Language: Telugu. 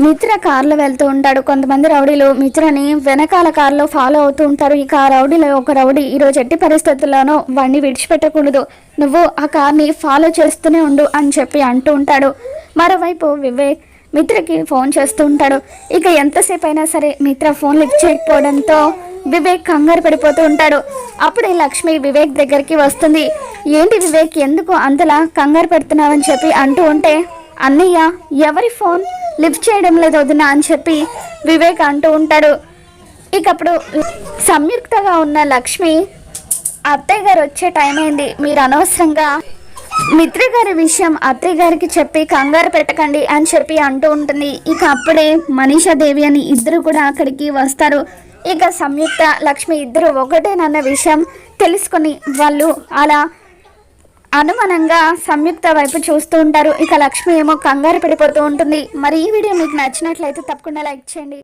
మిత్ర కార్లో వెళ్తూ ఉంటాడు. కొంతమంది రౌడీలు మిత్రని వెనకాల కార్లో ఫాలో అవుతూ ఉంటారు. ఇక ఆ రౌడీలో ఒక రౌడీ ఈరోజు ఎట్టి పరిస్థితుల్లోనూ వాడిని విడిచిపెట్టకూడదు, నువ్వు ఆ కార్ని ఫాలో చేస్తూనే ఉండు అని చెప్పి అంటూ ఉంటాడు. మరోవైపు వివేక్ మిత్రకి ఫోన్ చేస్తూ ఉంటాడు. ఇక ఎంతసేపు అయినా సరే మిత్ర ఫోన్ లిఫ్ట్ చేయకపోవడంతో వివేక్ కంగారు పడిపోతూ ఉంటాడు. అప్పుడే లక్ష్మి వివేక్ దగ్గరికి వస్తుంది. ఏంటి వివేక్, ఎందుకు అంతలా కంగారు పెడుతున్నావని చెప్పి అంటూ ఉంటే, అన్నయ్య ఎవరి ఫోన్ లిఫ్ట్ చేయడం లేదు వదినా అని చెప్పి వివేక్ అంటూ ఉంటాడు. ఇక అప్పుడు సంయుక్తగా ఉన్న లక్ష్మి, అత్తయ్య గారు వచ్చే టైం అయింది, మీరు అనవసరంగా మిత్ర గారి విషయం అత్తయ్య గారికి చెప్పి కంగారు పెట్టకండి అని చెప్పి అంటూ ఉంటుంది. ఇక అప్పుడే మనీషాదేవి అని ఇద్దరు కూడా అక్కడికి వస్తారు. ఇక సంయుక్త లక్ష్మి ఇద్దరు ఒకటేనన్న విషయం తెలుసుకొని వాళ్ళు అలా అనుమానంగా సంయుక్త వైపు చూస్తూ ఉంటారు. ఇక లక్ష్మి ఏమో కంగారు పడిపోతూ ఉంటుంది. మరి ఈ వీడియో మీకు నచ్చినట్లయితే తప్పకుండా లైక్ చేయండి.